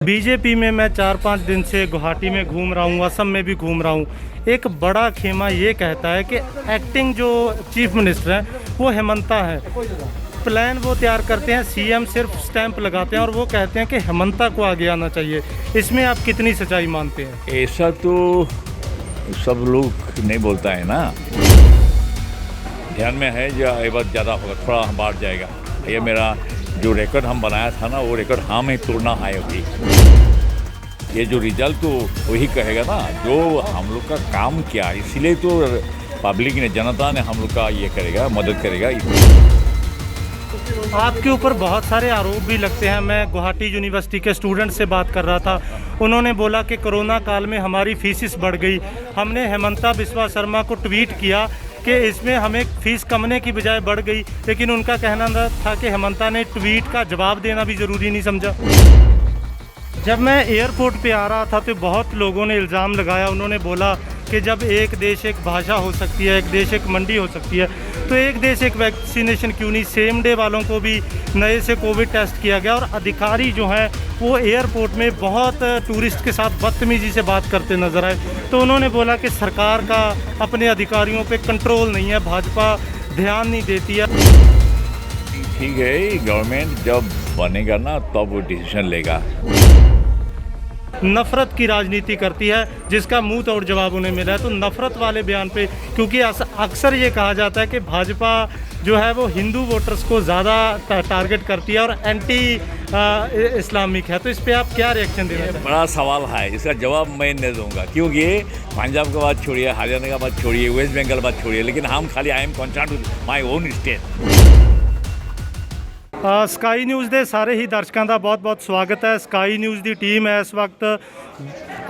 BJP में मैं 4-5 दिन से गुवाहाटी में घूम रहा हूँ, असम में भी घूम रहा हूँ। एक बड़ा खेमा ये कहता है कि एक्टिंग जो चीफ मिनिस्टर हैं वो हेमंता है। प्लान वो तैयार करते हैं, सीएम सिर्फ स्टैंप लगाते हैं और वो कहते हैं कि हेमंता को आगे आना चाहिए। इसमें आप कितनी सच्चाई मानते हैं? ऐसा तो सब लोग नहीं बोलता है ना। ध्यान में है जो ये बात ज़्यादा होगा, थोड़ा बढ़ जाएगा। ये मेरा जो रिकॉर्ड हम बनाया था ना, वो रिकॉर्ड हमें तोड़ना है अभी। ये जो रिजल्ट तो वही कहेगा ना जो हम लोग का काम किया, इसीलिए तो पब्लिक ने, जनता ने हम लोग का ये करेगा, मदद करेगा। आपके ऊपर बहुत सारे आरोप भी लगते हैं। मैं गुवाहाटी यूनिवर्सिटी के स्टूडेंट से बात कर रहा था, उन्होंने बोला कि कोरोना काल में हमारी फीसिस बढ़ गई। हमने हेमंता बिस्वा शर्मा को ट्वीट किया कि इसमें हमें फ़ीस कमने की बजाय बढ़ गई, लेकिन उनका कहना था कि हेमंता ने ट्वीट का जवाब देना भी ज़रूरी नहीं समझा। जब मैं एयरपोर्ट पे आ रहा था तो बहुत लोगों ने इल्ज़ाम लगाया, उन्होंने बोला कि जब एक देश एक भाषा हो सकती है, एक देश एक मंडी हो सकती है, तो एक देश एक वैक्सीनेशन क्यों नहीं? सेम डे वालों को भी नए से कोविड टेस्ट किया गया और अधिकारी जो हैं वो एयरपोर्ट में बहुत टूरिस्ट के साथ बदतमीज़ी से बात करते नज़र आए। तो उन्होंने बोला कि सरकार का अपने अधिकारियों पे कंट्रोल नहीं है, भाजपा ध्यान नहीं देती है। ठीक है, गवर्नमेंट जब बनेगा ना तब वो डिसीजन लेगा। नफ़रत की राजनीति करती है, जिसका मुंह तोड़ जवाब उन्हें मिला है। तो नफ़रत वाले बयान पे, क्योंकि अक्सर ये कहा जाता है कि भाजपा जो है वो हिंदू वोटर्स को ज़्यादा टारगेट करती है और एंटी इस्लामिक है, तो इस पर आप क्या रिएक्शन दे रहे हैं? बड़ा सवाल है, इसका जवाब मैं नहीं दूंगा, क्योंकि पंजाब का बात छोड़िए, हरियाणा का बात छोड़िए, वेस्ट बंगाल बात छोड़िए, लेकिन हम खाली I am concern with my own state. Sky news ਦੇ ਸਾਰੇ ਹੀ ਦਰਸ਼ਕਾਂ ਦਾ ਬਹੁਤ-ਬਹੁਤ ਸਵਾਗਤ ਹੈ। ਸਕਾਈ ਨਿਊਜ਼ ਦੀ ਟੀਮ ਇਸ ਵਕਤ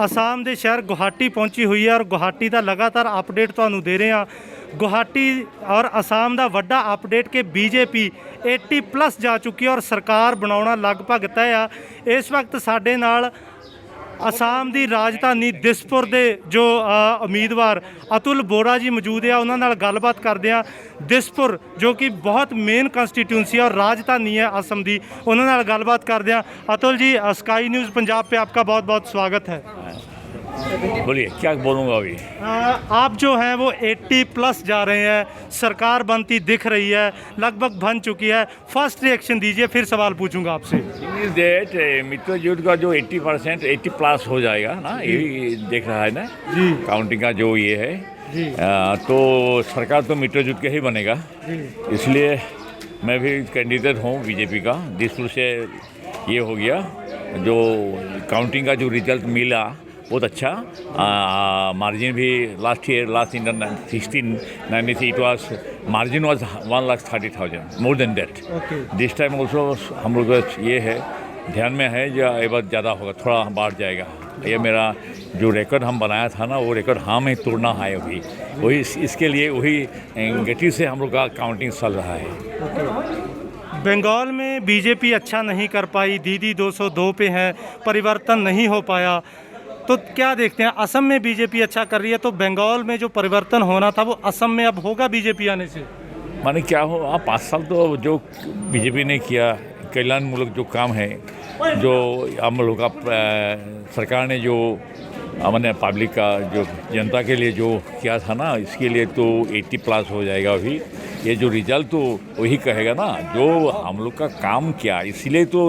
ਅਸਾਮ ਦੇ ਸ਼ਹਿਰ ਗੁਵਾਹਾਟੀ ਪਹੁੰਚੀ ਹੋਈ ਹੈ ਔਰ ਗੁਵਾਹਾਟੀ ਦਾ ਲਗਾਤਾਰ ਅਪਡੇਟ ਤੁਹਾਨੂੰ ਦੇ ਰਹੇ ਹਾਂ। ਗੁਵਾਹਾਟੀ ਔਰ ਅਸਾਮ ਦਾ ਵੱਡਾ ਅਪਡੇਟ ਕਿ ਬੀਜੇਪੀ 80+ ਜਾ ਚੁੱਕੀ ਹੈ ਔਰ ਸਰਕਾਰ ਬਣਾਉਣਾ ਲਗਭਗ ਤੈਅ ਆ। ਇਸ ਵਕਤ ਸਾਡੇ ਨਾਲ ਅਸਾਮ ਦੀ ਰਾਜਧਾਨੀ ਦਿਸਪੁਰ ਦੇ ਜੋ ਉਮੀਦਵਾਰ ਅਤੁਲ ਬੋਰਾ ਜੀ ਮੌਜੂਦ ਆ, ਉਹਨਾਂ ਨਾਲ ਗੱਲਬਾਤ ਕਰਦੇ ਆ। ਦਿਸਪੁਰ ਜੋ ਕਿ ਬਹੁਤ ਮੇਨ ਕੰਸਟੀट्यूंसी और राजधानी है असम दी, ਉਹਨਾਂ ਨਾਲ ਗੱਲਬਾਤ ਕਰਦੇ ਆ। अतुल जी, स्काई न्यूज़ पंजाब पे आपका बहुत बहुत स्वागत है। बोलिए, क्या बोलूँगा अभी? आप जो हैं वो 80+ जा रहे हैं, सरकार बनती दिख रही है, लगभग बन चुकी है। फर्स्ट रिएक्शन दीजिए, फिर सवाल पूछूंगा आपसे। इज डेट मित्रजूट का जो 80% 80+ हो जाएगा ना, यही देख रहा है ना जी, काउंटिंग का जो ये है जी। तो सरकार तो मित्रजूट के ही बनेगा, इसलिए मैं भी कैंडिडेट हूँ बीजेपी का। दिसपुर से ये हो गया, जो काउंटिंग का जो रिजल्ट मिला बहुत अच्छा। मार्जिन भी last in 1693 it was margin was 1,30,000, more than that. This time also हम लोग ये है, ध्यान में है जो ये बात ज़्यादा होगा, थोड़ा बढ़ जाएगा। ये मेरा जो रिकॉर्ड हम बनाया था ना, वो रिकॉर्ड हमें तोड़ना है अभी। वही इसके लिए वही गति से हम लोग का काउंटिंग चल रहा है। बंगाल में बीजेपी अच्छा नहीं कर पाई, दीदी 202 पे है, परिवर्तन नहीं हो पाया, तो क्या देखते हैं? असम में बीजेपी अच्छा कर रही है, तो बंगाल में जो परिवर्तन होना था वो असम में अब होगा बीजेपी आने से? माने क्या हो, 5 साल तो जो बीजेपी ने किया कल्याणमूलक जो काम है, जो हम लोग का सरकार ने जो मैंने पब्लिक का, जो जनता के लिए जो किया था ना, इसके लिए तो 80+ हो जाएगा अभी। ये जो रिजल्ट तो वही कहेगा ना जो हम लोग का काम किया, इसीलिए तो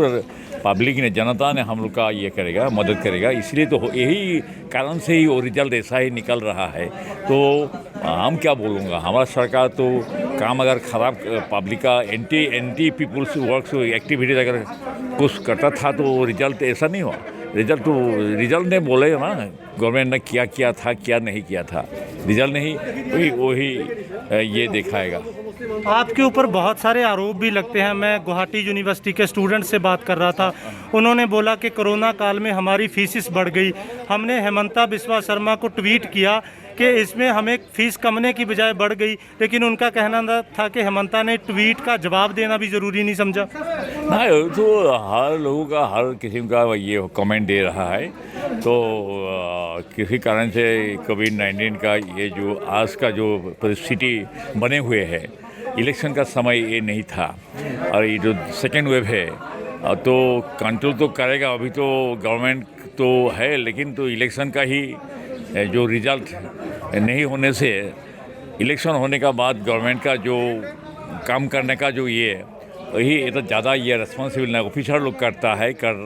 पब्लिक ने, जनता ने हम लोग का ये करेगा, मदद करेगा। इसलिए तो यही कारण से ही वो रिजल्ट ऐसा ही निकल रहा है। तो हम क्या बोलूँगा, हमारा सरकार तो काम अगर ख़राब, पब्लिक का एंटी पीपुल्स वर्क्स एक्टिविटीज़ अगर कुछ करता था तो रिजल्ट ऐसा नहीं हुआ। रिजल्ट ने बोले ना गवर्नमेंट ने किया था, क्या नहीं किया था, रिजल्ट नहीं वही ये दिखाएगा। आपके ऊपर बहुत सारे आरोप भी लगते हैं। मैं गुवाहाटी यूनिवर्सिटी के स्टूडेंट से बात कर रहा था, उन्होंने बोला कि कोरोना काल में हमारी फीसिस बढ़ गई। हमने हेमंता बिस्वा शर्मा को ट्वीट किया कि इसमें हमें फ़ीस कमने की बजाय बढ़ गई, लेकिन उनका कहना था कि हेमंता ने ट्वीट का जवाब देना भी ज़रूरी नहीं समझा। ना, तो हर लोगों का, हर किस्म का ये कमेंट दे रहा है। तो किसी कारण से कोविड-19 का ये जो आज का जो परिस्थिति बने हुए है, इलेक्शन का समय ये नहीं था और ये जो सेकेंड वेव है तो कंट्रोल तो करेगा। अभी तो गवर्नमेंट तो है, लेकिन तो इलेक्शन का ही जो रिजल्ट नहीं होने से, इलेक्शन होने का बाद गवर्नमेंट का जो काम करने का जो ये वही इतना ज़्यादा ये रिस्पॉन्सिबल ना ऑफिसर लोग कर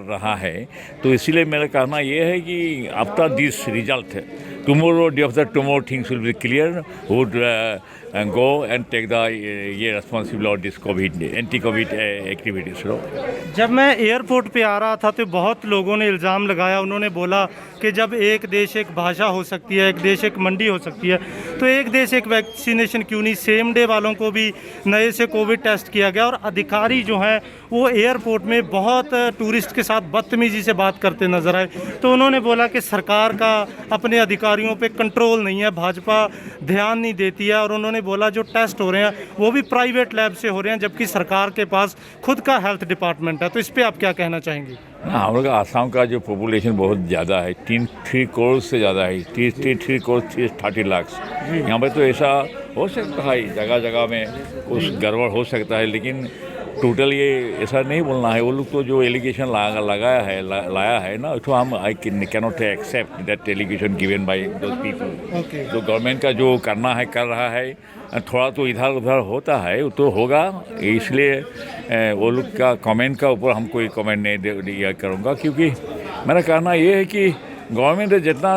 रहा है। तो इसीलिए मेरा कहना ये है कि after this result tomorrow, day of the tomorrow things will be clear, would go and take the ये responsible of this covid anti covid activities. जब मैं एयरपोर्ट पे आ रहा था तो बहुत लोगों ने इल्ज़ाम लगाया, उन्होंने बोला कि जब एक देश एक भाषा हो सकती है, एक देश एक मंडी हो सकती है, तो एक देश एक वैक्सीनेशन क्यों नहीं? सेम डे वालों को भी नए से कोविड टेस्ट किया गया और अधिकारी जो हैं वो एयरपोर्ट में बहुत टूरिस्ट के साथ बदतमीज़ी से बात करते नजर आए। तो उन्होंने बोला कि सरकार का अपने अधिकारियों पे कंट्रोल नहीं है, भाजपा ध्यान नहीं देती है, और उन्होंने बोला जो टेस्ट हो रहे हैं वो भी प्राइवेट लैब से हो रहे हैं, जबकि सरकार के पास खुद का हेल्थ डिपार्टमेंट है। तो इस पर आप क्या कहना चाहेंगे? हम लोग आसाम का जो पॉपुलेशन बहुत ज़्यादा है, 3 करोड़ से ज़्यादा है, 3 करोड़ 30 लाख। यहाँ पर तो ऐसा हो सकता है, जगह जगह में कुछ गड़बड़ हो सकता है, लेकिन टोटल ये ऐसा नहीं बोलना है। वो लोग तो जो एलिगेशन लाया है ना, तो हम I can not accept that allegation given by those people. तो गवर्नमेंट का जो करना है कर रहा है, थोड़ा तो इधर उधर होता है, वो तो होगा। इसलिए वो लोग का कमेंट का ऊपर हम कोई कमेंट नहीं दिया करूँगा, क्योंकि मेरा कहना ये है कि गवर्नमेंट जितना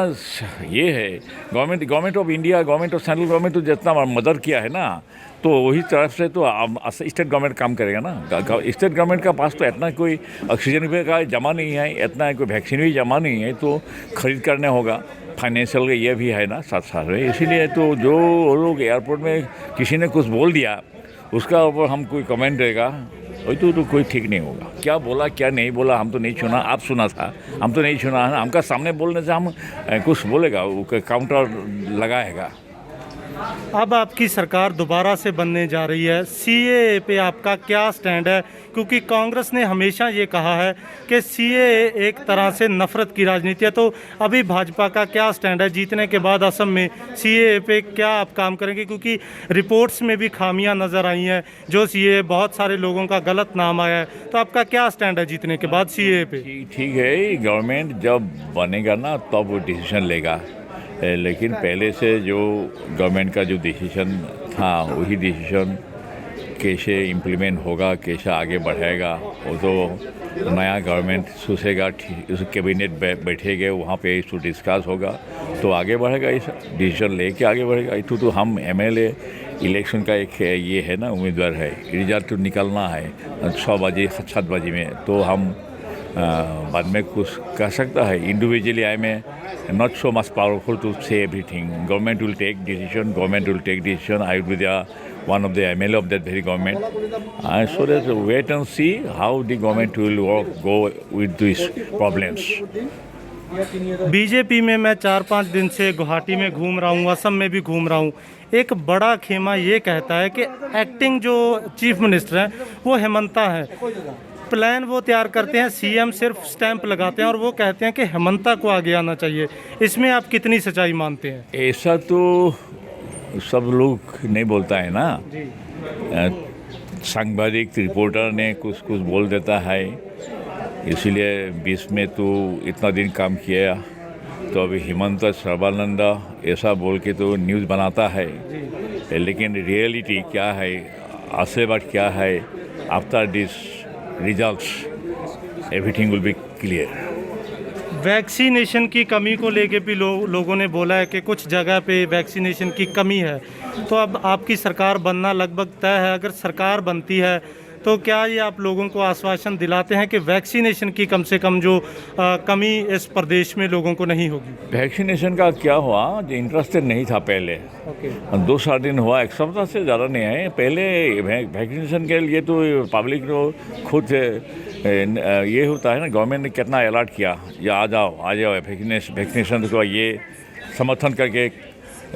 ये है, government of India, government of central government तो जितना मदद किया है ना, तो वही तरफ से तो स्टेट गवर्नमेंट काम करेगा ना। स्टेट गवर्नमेंट का पास तो इतना कोई ऑक्सीजन भी का जमा नहीं है, इतना कोई वैक्सीन भी जमा नहीं है, तो खरीद करने होगा। फाइनेंशियल ये भी है ना साथ साथ में। इसीलिए तो जो लोग एयरपोर्ट में किसी ने कुछ बोल दिया, उसका ऊपर हम कोई कमेंट देगा, वही तो कोई ठीक नहीं होगा। क्या बोला क्या नहीं बोला हम तो नहीं सुना, आप सुना था, हम तो नहीं सुना है। हमका सामने बोलने से हम कुछ बोलेगा, वो काउंटर लगाएगा। अब आपकी सरकार दोबारा से बनने जा रही है, सीएए पे आपका क्या स्टैंड है? क्योंकि कांग्रेस ने हमेशा ये कहा है कि सीएए एक तरह से नफरत की राजनीति है, तो अभी भाजपा का क्या स्टैंड है? जीतने के बाद असम में सीएए पे क्या आप काम करेंगे? क्योंकि रिपोर्ट्स में भी खामियां नज़र आई हैं, जो सीएए बहुत सारे लोगों का गलत नाम आया है, तो आपका क्या स्टैंड है जीतने के बाद सीएए पे? ठीक है, गवर्नमेंट जब बनेगा ना तब वो डिसीजन लेगा, लेकिन पहले से जो गवर्नमेंट का जो डिसीजन था वही डिसीजन कैसे इम्प्लीमेंट होगा, कैसे आगे बढ़ेगा, वो तो नया गवर्नमेंट सोचेगा, उस कैबिनेट बैठेगा, वहाँ पे इसको डिस्कस होगा तो आगे बढ़ेगा, इस डिसीजन लेके आगे बढ़ेगा। इतो तो हम एमएलए इलेक्शन का एक ये है ना, उम्मीदवार है, रिजल्ट तो निकलना है 6 बजे 7 बजे में, तो हम बाद में कुछ कह सकता है। इंडिविजुअली आई में not so much powerful to say everything. Government will take decision. I will be the one of the MLA of that very government. So let's wait and see how the government will go with these problems. BJP में मैं 4-5 दिन से गुवाहाटी में घूम रहा हूँ, असम में भी घूम रहा हूँ। एक बड़ा खेमा ये कहता है कि एक्टिंग जो चीफ मिनिस्टर हैं वो हेमंता है, प्लान वो तैयार करते हैं, सीएम सिर्फ स्टैंप लगाते हैं और वो कहते हैं कि हेमंता को आगे आना चाहिए। इसमें आप कितनी सच्चाई मानते हैं? ऐसा तो सब लोग नहीं बोलता है ना, सांबादिक रिपोर्टर ने कुछ बोल देता है, इसीलिए बीच में तो इतना दिन काम किया, तो अभी हेमंता सर्बानंद ऐसा बोल के तो न्यूज़ बनाता है, लेकिन रियलिटी क्या है, असली बात क्या है, after this results everything will be clear. Vaccination की कमी को लेके भी लोगों ने बोला है कि कुछ जगह पे वैक्सीनेशन की कमी है, तो अब आपकी सरकार बनना लगभग तय है। अगर सरकार बनती है तो क्या ये आप लोगों को आश्वासन दिलाते हैं कि वैक्सीनेशन की कम से कम जो कमी इस प्रदेश में लोगों को नहीं होगी? वैक्सीनेशन का क्या हुआ, जो इंटरेस्टेड नहीं था पहले, 2-4 दिन हुआ, 1 सप्ताह से ज़्यादा नहीं है। पहले वैक्सीनेशन के लिए तो पब्लिक को खुद ये होता है ना, गवर्नमेंट ने कितना अलर्ट किया, या आ जाओ वैक्सीनेशन को ये समर्थन करके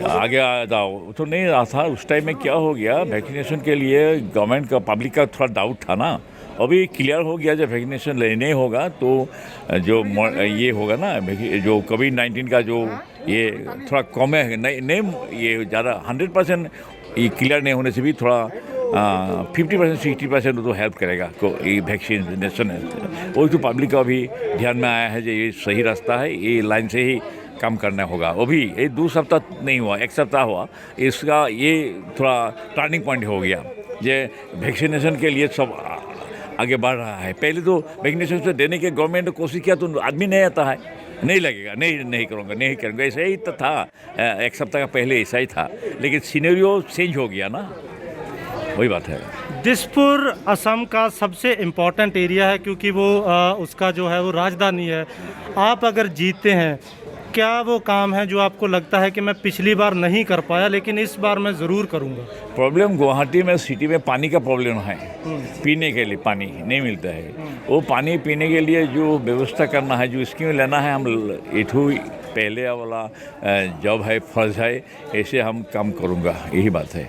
आगे आ जाओ, तो नहीं रहा था। उस टाइम में क्या हो गया, वैक्सीनेशन के लिए गवर्नमेंट का पब्लिक का थोड़ा डाउट था ना, अभी क्लियर हो गया। जब वैक्सीनेशन लेने होगा तो जो ये होगा ना, जो कोविड-19 का जो ये थोड़ा कम है, नहीं ये ज़्यादा 100% ये क्लियर नहीं होने से भी थोड़ा 50% 60% तो हेल्प करेगा को ये वैक्सीनेशन है। वो तो पब्लिक का भी ध्यान में आया है जो ये सही रास्ता है, ये लाइन से ही काम करना होगा। वो भी ये 2 सप्ताह नहीं हुआ, 1 सप्ताह हुआ, इसका ये थोड़ा टर्निंग पॉइंट हो गया। ये वैक्सीनेशन के लिए सब आगे बढ़ रहा है। पहले तो वैक्सीनेशन से देने के गवर्नमेंट ने कोशिश किया तो आदमी नहीं आता है, नहीं लगेगा, नहीं करूँगा, ऐसा ही तो था। 1 सप्ताह का पहले ऐसा ही था, लेकिन सिनेरियो चेंज हो गया ना, वही बात है। दिसपुर असम का सबसे इम्पोर्टेंट एरिया है क्योंकि वो उसका जो है वो राजधानी है। आप अगर जीतते हैं, क्या वो काम है जो आपको लगता है कि मैं पिछली बार नहीं कर पाया लेकिन इस बार मैं ज़रूर करूँगा? प्रॉब्लम गुवाहाटी में सिटी में पानी का प्रॉब्लम है। पीने के लिए पानी नहीं मिलता है। वो पानी पीने के लिए जो व्यवस्था करना है, जो स्कीम लेना है, हम इठू पहले वाला जॉब है, फर्ज है, ऐसे हम काम करूँगा, यही बात है।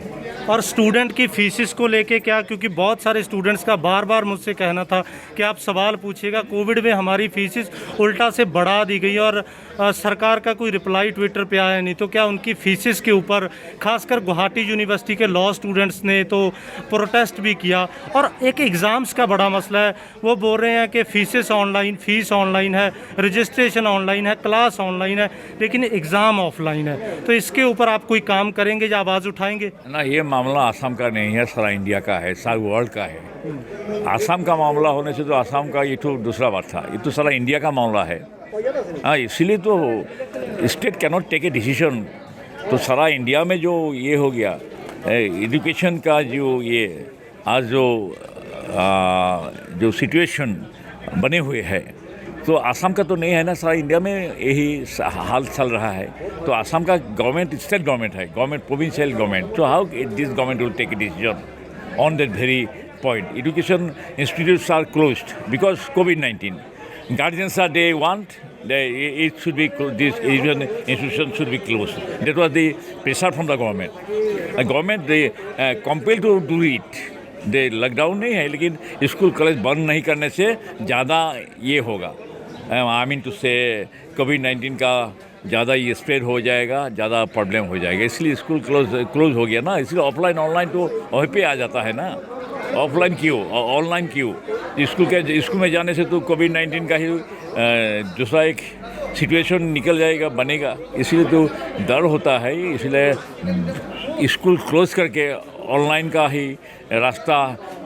और स्टूडेंट की फीसिस को लेके क्या, क्योंकि बहुत सारे स्टूडेंट्स का बार बार मुझसे कहना था कि आप सवाल पूछिएगा, कोविड में हमारी फीसिस उल्टा से बढ़ा दी गई और सरकार का कोई रिप्लाई ट्विटर पे आया नहीं, तो क्या उनकी फीसिस के ऊपर खासकर गुवाहाटी यूनिवर्सिटी के लॉ स्टूडेंट्स ने तो प्रोटेस्ट भी किया। और एक एग्ज़ाम्स का बड़ा मसला है, वो बोल रहे हैं कि फीस ऑनलाइन है, रजिस्ट्रेशन ऑनलाइन है, क्लास ऑनलाइन है, लेकिन एग्ज़ाम ऑफलाइन है। तो इसके ऊपर आप कोई काम करेंगे या आवाज़ उठाएंगे? ना, ये मामला आसाम का नहीं है, सारा इंडिया का है, सारा वर्ल्ड का है। आसाम का मामला होने से तो आसाम का ये तो दूसरा बात था, ये तो सारा इंडिया का मामला है। हाँ, इसीलिए तो state can not take a decision. तो सारा इंडिया में जो ये हो गया एजुकेशन का, जो ये आज जो सिचुएशन बने हुए है, तो आसाम का तो नहीं है ना, सारा इंडिया में यही हाल चल रहा है। तो आसाम का गवर्नमेंट स्टेट गवर्नमेंट है, गवर्नमेंट प्रोविंशियल गवर्नमेंट, तो how this government will take a decision on that very point. Education institutes are closed because COVID-19. Guardians are, they want, it should be, this education institution should be closed. That was the pressure from the government. The government, they compelled to do it. they lockdown नहीं है, लेकिन school college बंद नहीं करने से ज़्यादा ये होगा, आई मीन टू से कोविड-19 का ज़्यादा ये स्प्रेड हो जाएगा, ज़्यादा प्रॉब्लम हो जाएगा, इसलिए स्कूल क्लोज हो गया ना। इसलिए ऑफलाइन ऑनलाइन तो वहीं पे आ जाता है ना। ऑफलाइन क्यों, ऑनलाइन क्यों? स्कूल में जाने से तो कोविड-19 का ही दूसरा एक सिचुएशन निकल जाएगा, बनेगा, इसलिए तो डर होता है। इसलिए स्कूल क्लोज करके ऑनलाइन का ही रास्ता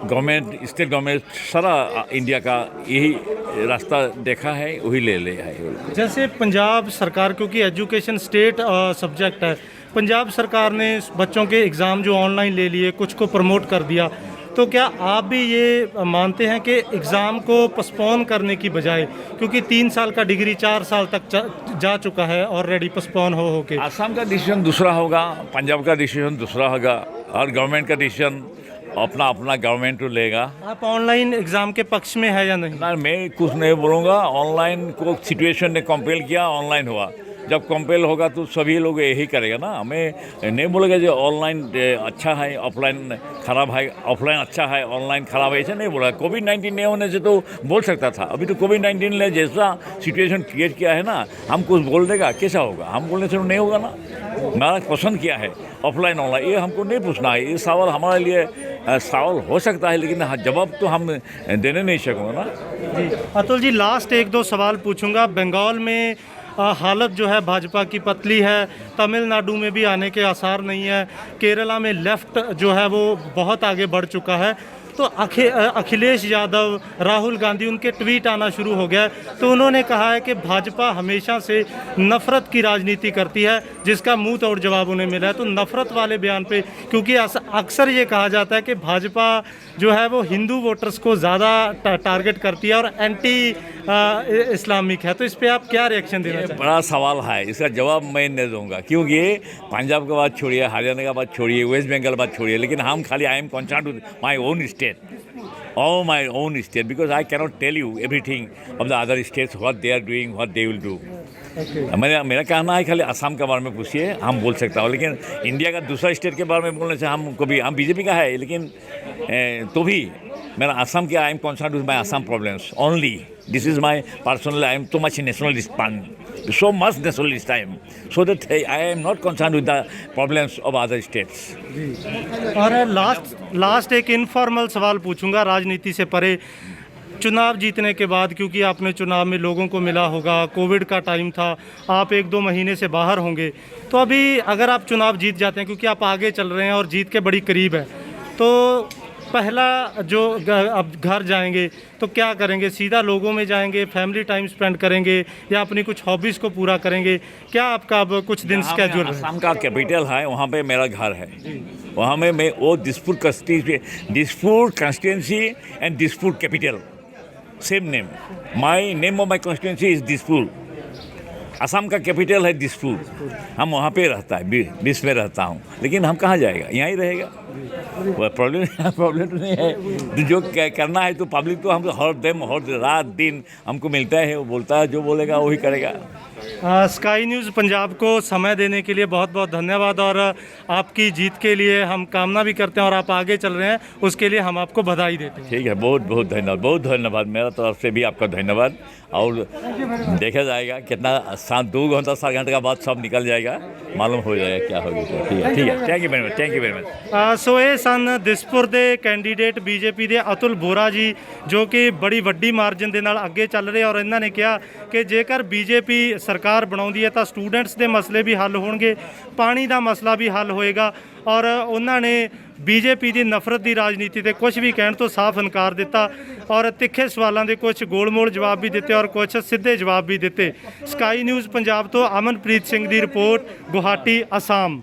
गवर्नमेंट, स्टेट गवर्नमेंट, सारा इंडिया का यही रास्ता देखा है, वही ले है। जैसे पंजाब सरकार, क्योंकि एजुकेशन स्टेट सब्जेक्ट है, पंजाब सरकार ने बच्चों के एग्ज़ाम जो ऑनलाइन ले लिए, कुछ को प्रमोट कर दिया, तो क्या आप भी ये मानते हैं कि एग्ज़ाम को पोस्टपोन करने की बजाय, क्योंकि 3 साल का डिग्री 4 साल तक जा चुका है ऑलरेडी पोस्टपोन हो के, आसाम का डिसीजन दूसरा होगा, पंजाब का डिसीजन दूसरा होगा, और गवर्नमेंट का डिसीजन अपना गवर्नमेंट तो लेगा। आप ऑनलाइन एग्ज़ाम के पक्ष में है या नहीं? ना, मैं कुछ नहीं बोलूँगा। ऑनलाइन को सिचुएशन ने कंपेल किया, ऑनलाइन हुआ। जब कंपेल होगा तो सभी लोग यही करेगा ना। मैं नहीं बोलेगा जो ऑनलाइन अच्छा है, ऑफलाइन ख़राब है, ऑफलाइन अच्छा है, ऑनलाइन ख़राब है, ऐसा नहीं बोला। कोविड-19 नहीं होने से तो बोल सकता था। अभी तो कोविड-19 ने जैसा सिचुएशन क्रिएट किया है ना, हम कुछ बोल देगा, कैसा होगा? हम बोलने से नहीं होगा ना। मेरा पसंद क्या है, ऑफलाइन ऑनलाइन, ये हमको नहीं पूछना है। ये सवाल हमारे लिए सवाल हो सकता है, लेकिन जवाब तो हम देने नहीं सकूँगा ना। जी अतुल जी, लास्ट 1-2 सवाल पूछूंगा। बंगाल में हालत जो है भाजपा की पतली है, तमिलनाडु में भी आने के आसार नहीं है, केरला में लेफ़्ट जो है वो बहुत आगे बढ़ चुका है, तो अखिलेश यादव, राहुल गांधी, उनके ट्वीट आना शुरू हो गया। तो उन्होंने कहा है कि भाजपा हमेशा से नफ़रत की राजनीति करती है, जिसका मुंह तोड़ जवाब उन्हें मिला है। तो नफ़रत वाले बयान पे, क्योंकि अक्सर ये कहा जाता है कि भाजपा जो है वो हिंदू वोटर्स को ज़्यादा टारगेट करती है और एंटी इस्लामिक है, तो इस पर आप क्या रिएक्शन देना चाहेंगे? बड़ा सवाल है, इसका जवाब मैं नहीं दूंगा, क्योंकि पंजाब का बात छोड़िए, हरियाणा का बात छोड़िए, वेस्ट बंगाल बात छोड़िए, लेकिन हम खाली I am concerned with my own state, all my own state, because I cannot tell you everything of the other states, what they are doing, what they will do. मेरा कहना है खाली असम के बारे में पूछिए, हम बोल सकता हूँ, लेकिन इंडिया का दूसरा स्टेट के बारे में बोलने से हम बीजेपी का है, लेकिन तो भी मेरा असम के I am concerned with my Assam problems only. This is my personal, I am too much nationalist so much nationalist time, so that I am not concerned with the problems of other states. और last एक informal सवाल पूछूंगा राजनीति से परे। चुनाव जीतने के बाद, क्योंकि आपने चुनाव में लोगों को मिला होगा, कोविड का टाइम था, आप 1-2 महीने से बाहर होंगे, तो अभी अगर आप चुनाव जीत जाते हैं, क्योंकि आप आगे चल रहे हैं और जीत के बड़ी करीब है, तो पहला जो अब घर जाएंगे तो क्या करेंगे? सीधा लोगों में जाएंगे, फैमिली टाइम स्पेंड करेंगे, या अपनी कुछ हॉबीज़ को पूरा करेंगे? क्या आपका अब कुछ दिन स्केड्यूल है? असम का कैपिटल है, वहाँ पे मेरा घर है। वहाँ में मैं वो Dispur constituency and Dispur capital same name. My name of my constituency is Dispur. Assam का कैपिटल है दिसपुर। हम वहाँ पे रहता है, बीच में रहता हूँ, लेकिन हम कहाँ जाएगा, यहाँ ही रहेगा। प्रॉब्लम तो नहीं है। जो करना है तो पब्लिक तो हम हर रात दिन हमको मिलता है, वो बोलता है, जो बोलेगा वही करेगा। स्काई न्यूज़ पंजाब को समय देने के लिए बहुत बहुत धन्यवाद, और आपकी जीत के लिए हम कामना भी करते हैं, और आप आगे चल रहे हैं उसके लिए हम आपको बधाई देते हैं। ठीक है, बहुत बहुत धन्यवाद, बहुत धन्यवाद। मेरा तरफ से भी आपका धन्यवाद। और देखा जाएगा कितना 2 घंटा 7 घंटे का बाद सब निकल जाएगा, मालूम हो जाएगा क्या होगा। ठीक है, thank you very much, thank you very much. So ये सन दिसपुर ਦੇ ਕੈਂਡੀਡੇਟ ਬੀਜੇਪੀ ਦੇ ਅਤੁਲ ਬੋਰਾ ਜੀ, ਜੋ ਕਿ ਬੜੀ ਵੱਡੀ ਮਾਰਜਨ ਦੇ ਨਾਲ ਅੱਗੇ ਚੱਲ ਰਹੇ, ਔਰ ਇਹਨਾਂ ਨੇ ਕਿਹਾ ਕਿ ਜੇਕਰ ਬੀਜੇਪੀ ਸਰਕਾਰ ਬਣਾਉਂਦੀ ਹੈ ਤਾਂ ਸਟੂਡੈਂਟਸ ਦੇ ਮਸਲੇ ਵੀ ਹੱਲ ਹੋਣਗੇ, ਪਾਣੀ ਦਾ ਮਸਲਾ ਵੀ ਹੱਲ ਹੋਏਗਾ, ਔਰ ਉਹਨਾਂ ਨੇ ਬੀਜੇਪੀ ਦੀ ਨਫ਼ਰਤ ਦੀ ਰਾਜਨੀਤੀ ਤੇ ਕੁਝ ਵੀ ਕਹਿਣ ਤੋਂ ਸਾਫ਼ ਇਨਕਾਰ ਦਿੱਤਾ, ਔਰ ਤਿੱਖੇ ਸਵਾਲਾਂ ਦੇ ਕੁਝ ਗੋਲ-ਮੋਲ ਜਵਾਬ ਵੀ ਦਿੱਤੇ ਔਰ ਕੁਝ ਸਿੱਧੇ ਜਵਾਬ ਵੀ ਦਿੱਤੇ। ਸਕਾਈ ਨਿਊਜ਼ ਪੰਜਾਬ ਤੋਂ ਅਮਨਪ੍ਰੀਤ ਸਿੰਘ ਦੀ ਰਿਪੋਰਟ, ਗੁਹਾਟੀ, ਅਸਾਮ।